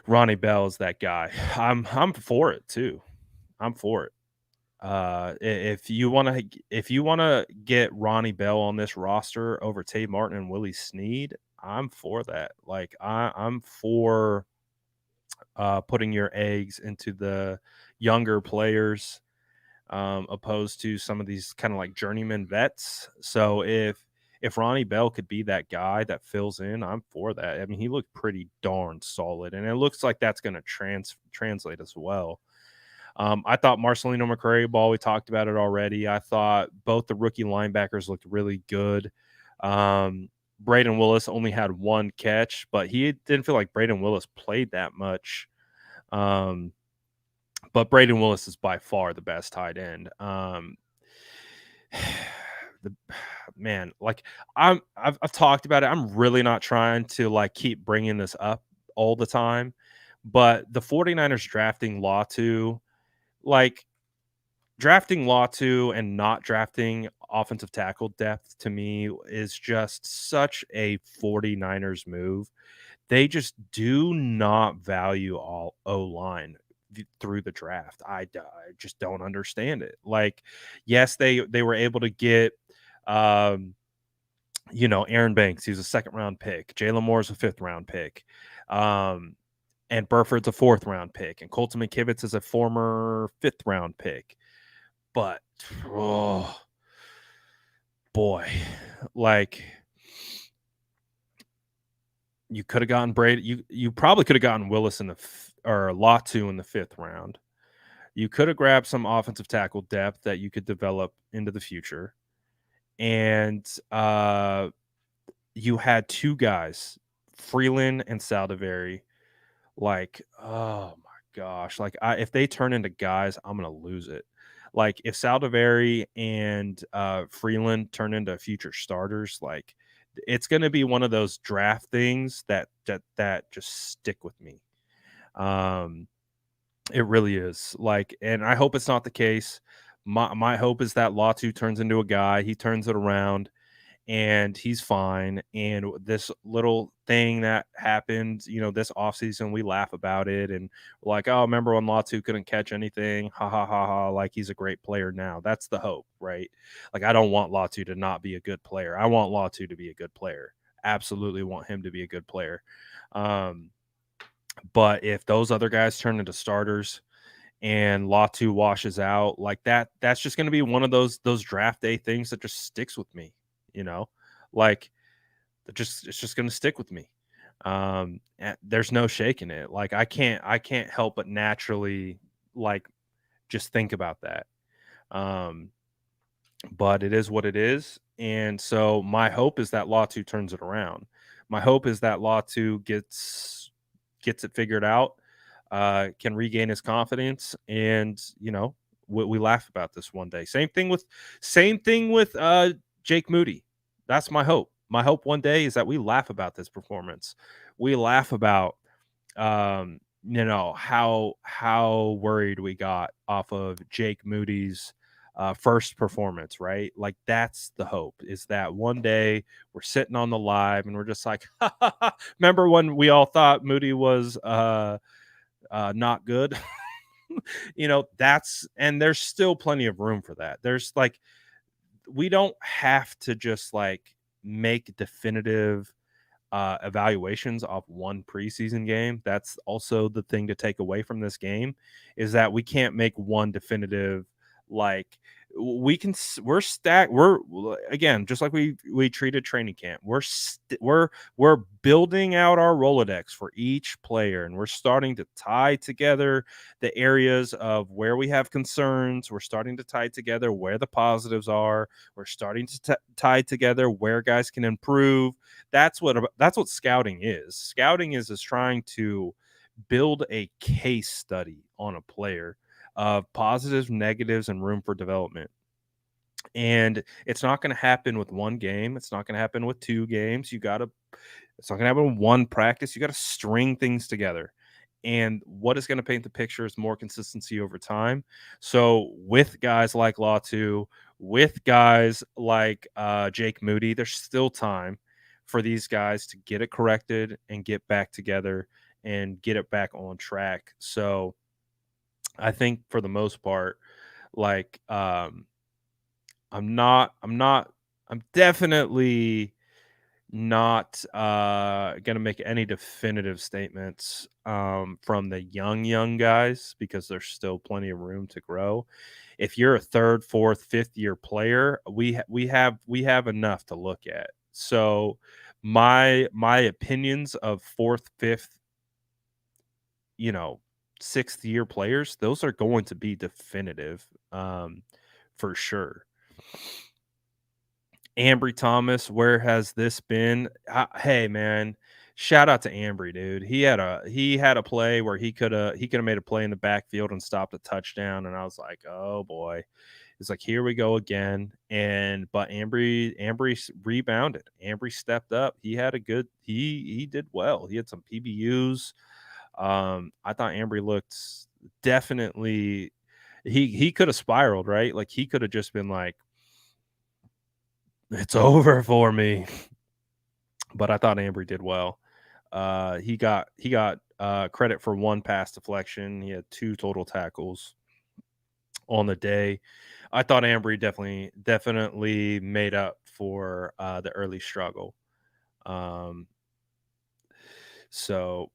Ronnie Bell is that guy. I'm for it too. I'm for it. If you want to get Ronnie Bell on this roster over Tate Martin and Willie Snead, I'm for that. Like I'm for putting your eggs into the younger players, opposed to some of these kind of like journeyman vets. So if Ronnie Bell could be that guy that fills in, I'm for that. I mean, he looked pretty darn solid, and it looks like that's going to translate as well. I thought Marcelino McCrary ball. We talked about it already. I thought both the rookie linebackers looked really good. Braden Willis only had one catch, but he didn't feel like Braden Willis played that much. But Braden Willis is by far the best tight end. The man, like I've talked about it. I'm really not trying to like keep bringing this up all the time, but the 49ers like drafting Latu and not drafting offensive tackle depth to me is just such a 49ers move. They just do not value all O-line through the draft. I just don't understand it. Like, yes, they were able to get um, Aaron Banks, he's a second round pick. Jalen Moore's a fifth round pick. And Burford's a fourth round pick. And Colton McKivitz is a former fifth round pick. But oh boy, like you could have gotten Brady. You probably could have gotten Willis or Latu in the fifth round. You could have grabbed some offensive tackle depth that you could develop into the future, and you had two guys, Freeland and Saldivari. Like, oh my gosh, like if they turn into guys, I'm gonna lose it. Like if Saldivari and Freeland turn into future starters, like it's gonna be one of those draft things that just stick with me. Um, it really is. Like, and I hope it's not the case. My hope is that Latu turns into a guy. He turns it around, and he's fine. And this little thing that happened, this offseason, we laugh about it and we're like, oh, remember when Latu couldn't catch anything? Ha ha ha ha. Like he's a great player now. That's the hope, right? Like I don't want Latu to not be a good player. I want Latu to be a good player. Absolutely want him to be a good player. Um, but if those other guys turn into starters and Latu washes out like that's just going to be one of those draft day things that just sticks with me, you know, like it's just going to stick with me. There's no shaking it. Like I can't help but naturally like just think about that. Um, but it is what it is. And so my hope is that Latu turns it around. My hope is that Latu gets it figured out, can regain his confidence, and we laugh about this one day. Same thing with Jake Moody. That's my hope. My hope one day is that we laugh about this performance. We laugh about how worried we got off of Jake Moody's first performance, right? Like that's the hope, is that one day we're sitting on the live and we're just like, remember when we all thought Moody was not good? And there's still plenty of room for that. There's like, we don't have to just like make definitive evaluations off one preseason game. That's also the thing to take away from this game, is that we can't make one definitive, like we're stacked. We're again, just like we treated training camp. We're building out our Rolodex for each player, and we're starting to tie together the areas of where we have concerns. We're starting to tie together where the positives are. We're starting to tie together where guys can improve. That's what scouting is. Scouting is trying to build a case study on a player of positives, negatives, and room for development. And it's not going to happen with one game. It's not going to happen with two games. It's not going to happen with one practice. You got to string things together. And what is going to paint the picture is more consistency over time. So with guys like Latu, with guys like Jake Moody, there's still time for these guys to get it corrected and get back together and get it back on track. So I think for the most part, like I'm definitely not gonna make any definitive statements from the young guys, because there's still plenty of room to grow. If you're a third, fourth, fifth year player, we have enough to look at. So my opinions of fourth, fifth, you know, sixth year players, those are going to be definitive, for sure. Ambry Thomas, where has this been? Hey man, shout out to Ambry, dude. He had a play where he could have made a play in the backfield and stopped a touchdown, and I was like, oh boy. It's like, here we go again. But Ambry rebounded. Ambry stepped up. He did well. He had some PBUs. I thought Ambry looked definitely, he could have spiraled, right? Like he could have just been like, it's over for me. But I thought Ambry did well. He got credit for one pass deflection. He had two total tackles on the day. I thought Ambry definitely made up for the early struggle. Um, so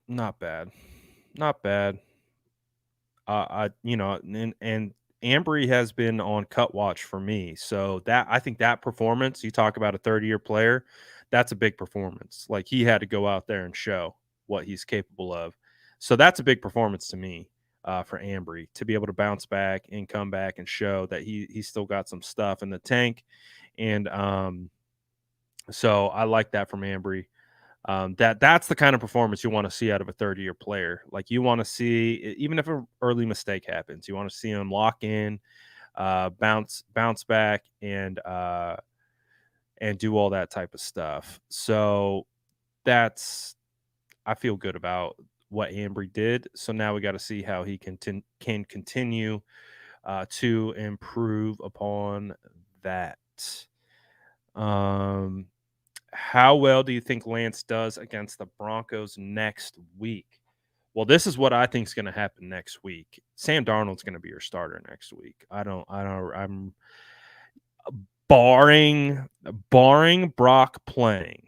not bad, not bad. And Ambry has been on cut watch for me. So that, I think that performance, you talk about a 30-year player, that's a big performance. Like he had to go out there and show what he's capable of. So that's a big performance to me, for Ambry to be able to bounce back and come back and show that he's still got some stuff in the tank. And so I like that from Ambry. That's the kind of performance you want to see out of a 30-year player. Like you want to see, even if an early mistake happens, you want to see him lock in, bounce back, and do all that type of stuff. So that's I feel good about what Ambry did. So now we got to see how he can continue to improve upon that. Um, how well do you think Lance does against the Broncos next week? Well, this is what I think is going to happen next week. Sam Darnold's going to be your starter next week. I'm barring Brock playing.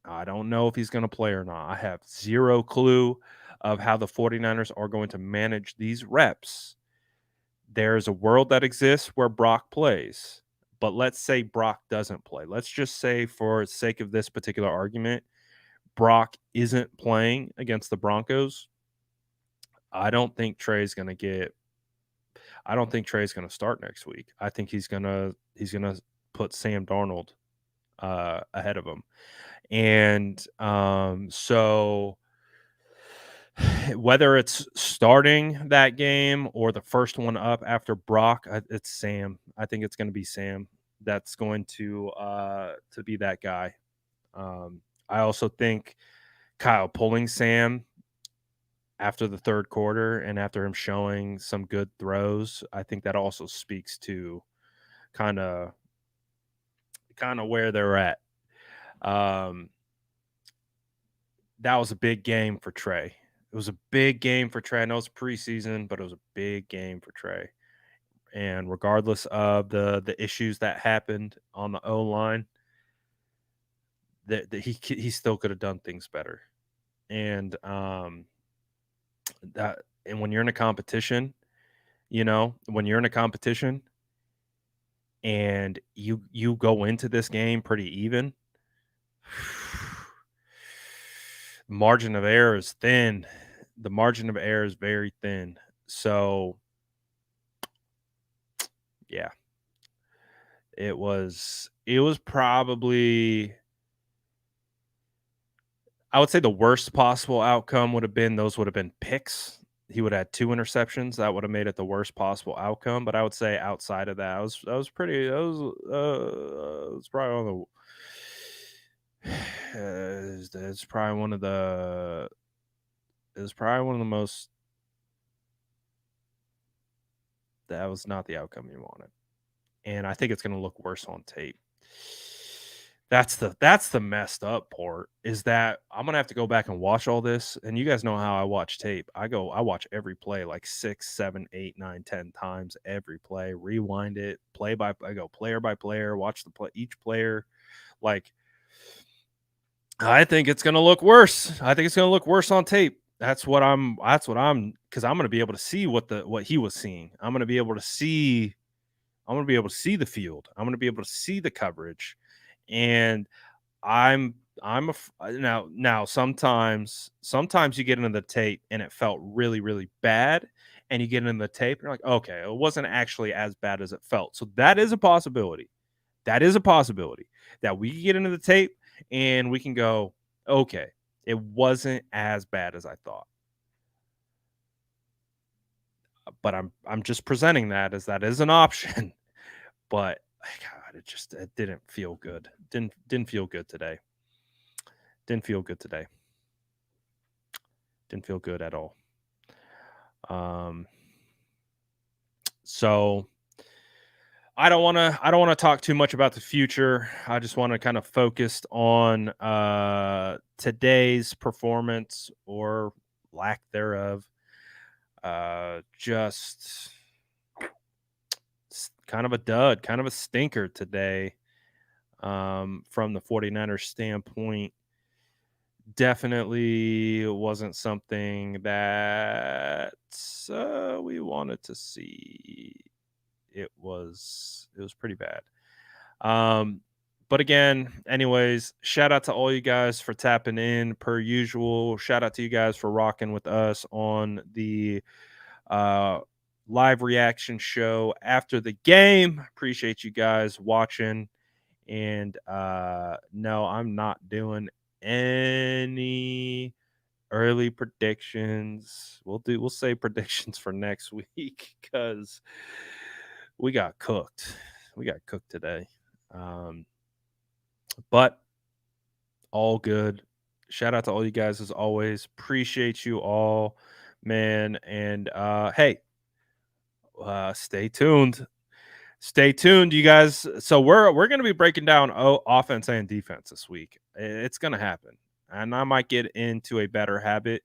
I don't know if he's going to play or not. I have zero clue of how the 49ers are going to manage these reps. There's a world that exists where Brock plays, but let's say Brock doesn't play. Let's just say, for sake of this particular argument, Brock isn't playing against the Broncos. I don't think Trey's going to get. I don't think Trey's going to start next week. I think he's gonna put Sam Darnold ahead of him, and so whether it's starting that game or the first one up after Brock, it's Sam. I think it's going to be Sam that's going to be that guy. I also think Kyle pulling Sam after the third quarter and after him showing some good throws, I think that also speaks to kind of where they're at. Um, that was a big game for Trey. It was a big game for Trey. I know it's preseason, but it was a big game for Trey. And regardless of the issues that happened on the O line, that he still could have done things better. And that and when you're in a competition, when you're in a competition and you go into this game pretty even, margin of error is thin. The margin of error is very thin. So yeah, it was probably, I would say, the worst possible outcome would have been those would have been picks. He would have had 2 interceptions. That would have made it the worst possible outcome. But I would say outside of that, it was probably one of the it's probably one of the it was probably one of the most that was not the outcome you wanted. And I think it's going to look worse on tape. That's the messed up part, is that I'm gonna have to go back and watch all this. And you guys know how I watch tape. I watch every play like 6, 7, 8, 9, 10 times every play, rewind it, I go player by player, watch each player. Like, I think it's gonna look worse. I think it's gonna look worse on tape. Because I'm gonna be able to see what he was seeing. I'm gonna be able to see the field. I'm gonna be able to see the coverage. And I'm now sometimes you get into the tape and it felt really, really bad, and you get into the tape and you're like, okay, it wasn't actually as bad as it felt. So that is a possibility. That is a possibility that we can get into the tape and we can go, okay, it wasn't as bad as I thought. But I'm just presenting that is an option. But God, it didn't feel good. Didn't feel good today. Didn't feel good today. Didn't feel good at all. So I don't want to talk too much about the future. I just want to kind of focus on today's performance, or lack thereof. Just kind of a dud, kind of a stinker today, from the 49ers standpoint. Definitely wasn't something that we wanted to see. It was pretty bad. But again, anyways, shout out to all you guys for tapping in per usual. Shout out to you guys for rocking with us on the live reaction show after the game. Appreciate you guys watching. And no, I'm not doing any early predictions. We'll say predictions for next week, because we got cooked. We got cooked today. But all good. Shout out to all you guys as always. Appreciate you all, man. And hey, stay tuned. Stay tuned, you guys. So we're going to be breaking down offense and defense this week. It's going to happen, and I might get into a better habit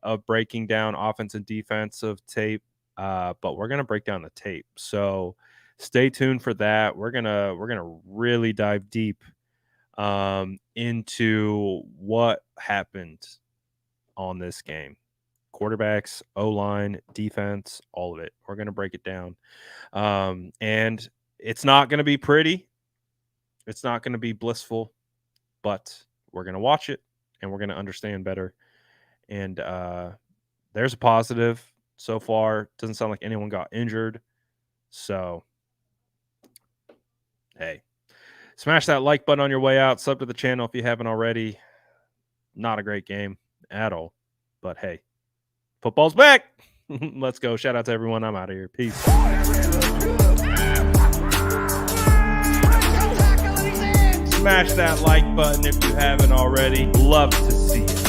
of breaking down offense and defensive tape. But we're going to break down the tape. So stay tuned for that. We're gonna really dive deep into what happened on this game. Quarterbacks, O-line, defense, all of it. We're going to break it down. And it's not going to be pretty. It's not going to be blissful, but we're going to watch it and we're going to understand better. And there's a positive so far. Doesn't sound like anyone got injured. So, hey, smash that like button on your way out. Sub to the channel if you haven't already. Not a great game at all. But hey, football's back. Let's go. Shout out to everyone. I'm out of here. Peace. Smash that like button if you haven't already. Love to see it.